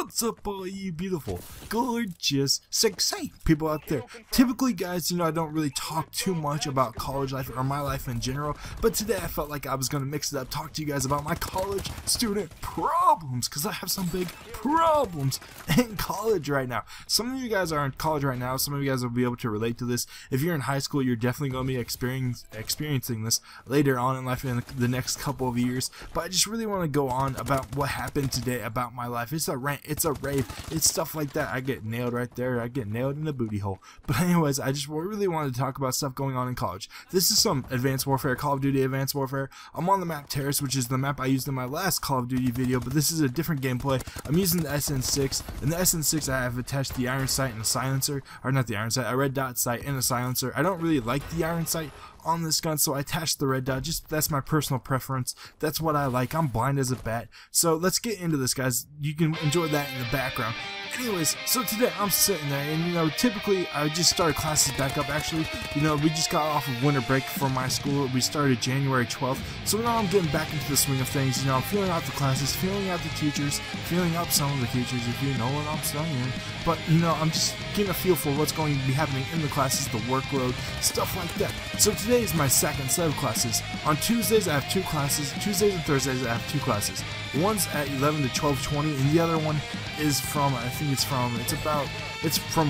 What's up, all you beautiful, gorgeous, sexy people out there? Typically, guys, you know, I don't really talk too much about college life or my life in general, but today I felt like I was going to mix it up, talk to you guys about my college student problems, because I have some big problems in college right now. Some of you guys are in college right now, some of you guys will be able to relate to this. If you're in high school, you're definitely going to be experiencing this later on in life in the next couple of years, but I just really want to go on about what happened today about my life. It's a rant, it's a rave, it's stuff like that. I get nailed right there, I get nailed in the booty hole. But anyways, I just really wanted to talk about stuff going on in college. This is some Advanced Warfare, Call of Duty Advanced Warfare. I'm on the map Terrace, which is the map I used in my last Call of Duty video, but this is a different gameplay. I'm using the SN6. In the SN6 I have attached the iron sight and a silencer, or not the iron sight, a red dot sight and a silencer. I don't really like the iron sight on this gun, so I attached the red dot. Just that's my personal preference, that's what I like. I'm blind as a bat. So let's get into this, guys. You can enjoy that in the background. Anyways, so today I'm sitting there, and you know, typically I just started classes back up. Actually, you know, we just got off of winter break for my school. We started January 12th, so now I'm getting back into the swing of things. You know, I'm feeling out the classes, feeling out the teachers, feeling up some of the teachers, if you know what I'm saying. But you know, I'm just getting a feel for what's going to be happening in the classes, the workload, stuff like that. So today is my second set of classes. On Tuesdays I have two classes. Tuesdays and Thursdays I have two classes. One's at 11 to 12:20, and the other one is from, I think it's from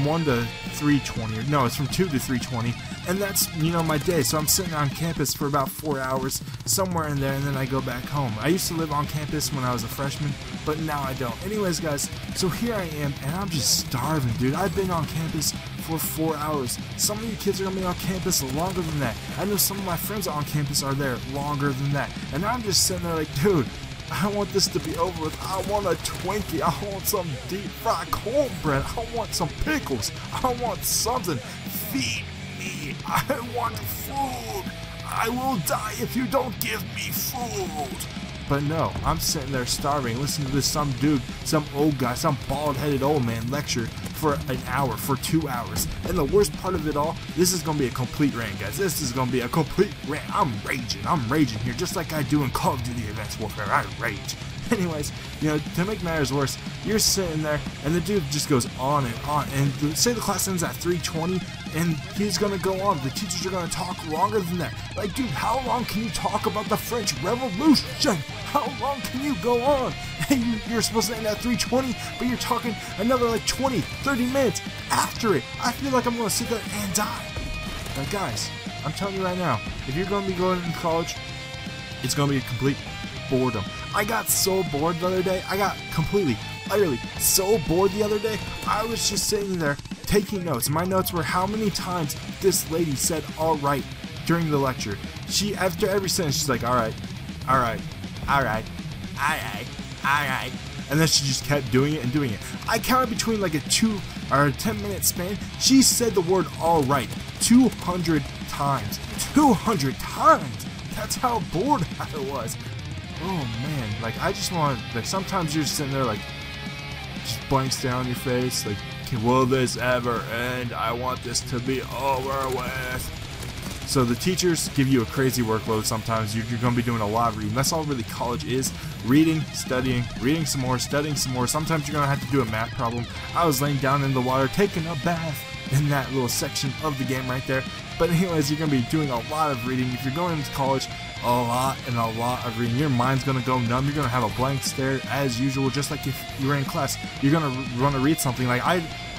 1 to 3:20, or no, it's from 2 to 3:20, and that's, you know, my day. So I'm sitting on campus for about 4 hours, somewhere in there, and then I go back home. I used to live on campus when I was a freshman, but now I don't. Anyways, guys, so here I am, and I'm just starving, dude. I've been on campus for 4 hours. Some of you kids are gonna be on campus longer than that. I know some of my friends on campus are there longer than that, and I'm just sitting there like, dude, I want this to be over with. I want a Twinkie. I want some deep fried cornbread. I want some pickles. I want something. Feed me. I want food. I will die if you don't give me food. But no, I'm sitting there starving, listening to this some dude, some old guy, some bald-headed old man lecture for an hour, for 2 hours. And the worst part of it all, this is going to be a complete rant, guys. This is going to be a complete rant. I'm raging here, just like I do in Call of Duty Advanced Warfare. I rage. Anyways, you know, to make matters worse, you're sitting there, and the dude just goes on, and say the class ends at 3:20, and he's gonna go on. The teachers are gonna talk longer than that. Like, dude, how long can you talk about the French Revolution? How long can you go on? And you're supposed to end at 3:20, but you're talking another like 20, 30 minutes after it. I feel like I'm gonna sit there and die. Now, guys, I'm telling you right now, if you're gonna be going to college, it's gonna be a complete boredom. I got so bored the other day. I got completely, utterly so bored the other day. I was just sitting there taking notes. My notes were how many times this lady said "all right" during the lecture. She, after every sentence, she's like, "All right, all right, all right, all right, all right," and then she just kept doing it and doing it. I counted between like a 2 or a 10-minute span. She said the word "all right" 200 times. 200 times. That's how bored I was. Oh man, like I just want, like sometimes you're just sitting there like, just blank stare on your face, like, will this ever end? I want this to be over with. So the teachers give you a crazy workload sometimes. You're going to be doing a lot of reading. That's all really college is. Reading, studying, reading some more, studying some more. Sometimes you're going to have to do a math problem. I was laying down in the water, taking a bath in that little section of the game right there. But anyways, you're going to be doing a lot of reading. If you're going into college, a lot of reading. Your mind's going to go numb. You're going to have a blank stare as usual, just like if you were in class. You're going to want to read something. Like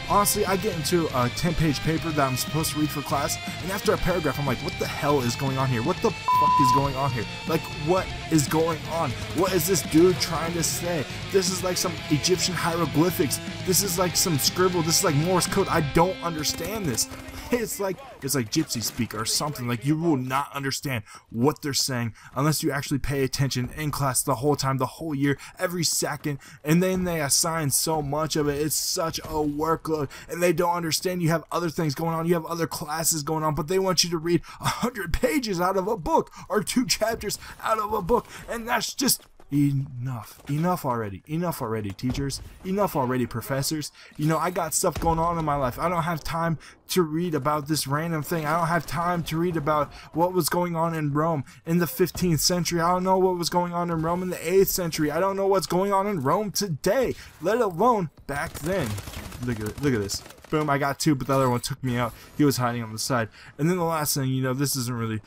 honestly, I get into a 10-page paper that I'm supposed to read for class, and after a paragraph, I'm like, what the hell is going on here? What the fuck is going on here? Like, what is going on? What is this dude trying to say? This is like some Egyptian hieroglyphics. This is like some scribble. This is like Morse code. I don't understand this. It's like gypsy speak or something. Like, you will not understand what they're saying unless you actually pay attention in class the whole time, the whole year, every second. And then they assign so much of it. It's such a workload, and they don't understand you have other things going on. You have other classes going on, but they want you to read 100 pages out of a book or 2 chapters out of a book, and that's just, Enough already, teachers. Enough already, professors. You know, I got stuff going on in my life. I don't have time to read about this random thing. I don't have time to read about what was going on in Rome in the 15th century. I don't know what was going on in Rome in the 8th century. I don't know what's going on in Rome today, let alone back then. Look at this. Boom, I got 2, but the other one took me out. He was hiding on the side. And then the last thing, you know, this really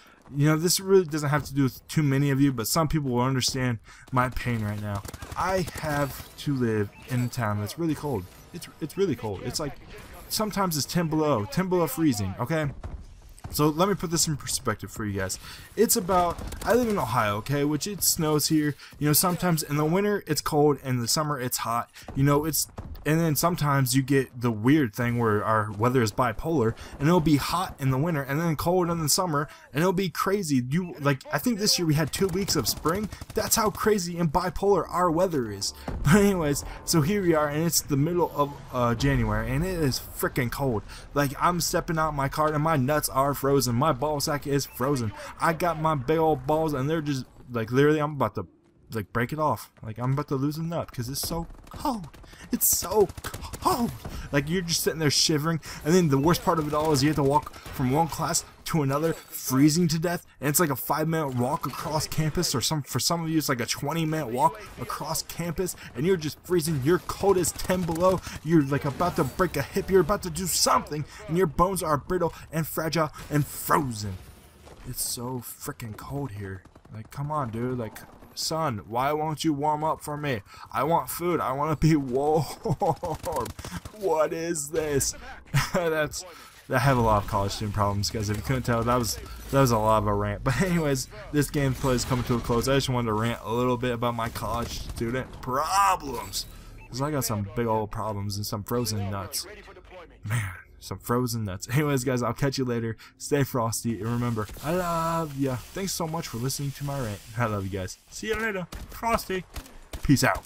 doesn't have to do with too many of you, but some people will understand my pain right now. I have to live in a town that's really cold. It's really cold. It's like, sometimes it's 10 below freezing, okay? So let me put this in perspective for you guys. It's about, I live in Ohio, okay, which it snows here. You know, sometimes in the winter it's cold and in the summer it's hot. You know, and then sometimes you get the weird thing where our weather is bipolar, and it'll be hot in the winter and then cold in the summer, and it'll be crazy. I think this year we had 2 weeks of spring. That's how crazy and bipolar our weather is. But anyways, so here we are, and it's the middle of January, and it is freaking cold. Like, I'm stepping out my car and my nuts are frozen. My ball sack is frozen. I got my big old balls, and they're just like, literally, I'm about to like break it off. Like, I'm about to lose a nut because it's so cold. It's so cold. Like, you're just sitting there shivering, and then the worst part of it all is you have to walk from one class to another, freezing to death, and it's like a 5-minute walk across campus, or for some of you it's like a 20-minute walk across campus, and you're just freezing. You're cold as 10 below. You're like about to break a hip. You're about to do something, and your bones are brittle and fragile and frozen. It's so freaking cold here. Like, come on, dude. Like, son, why won't you warm up for me? I want food. I want to be warm. What is this? I have a lot of college student problems, guys. If you couldn't tell, that was a lot of a rant. But anyways, this gameplay is coming to a close. I just wanted to rant a little bit about my college student problems, because I got some big old problems and some frozen nuts. Man, some frozen nuts. Anyways, guys, I'll catch you later. Stay frosty, and remember, I love ya. Thanks so much for listening to my rant. I love you guys. See you later. Frosty. Peace out.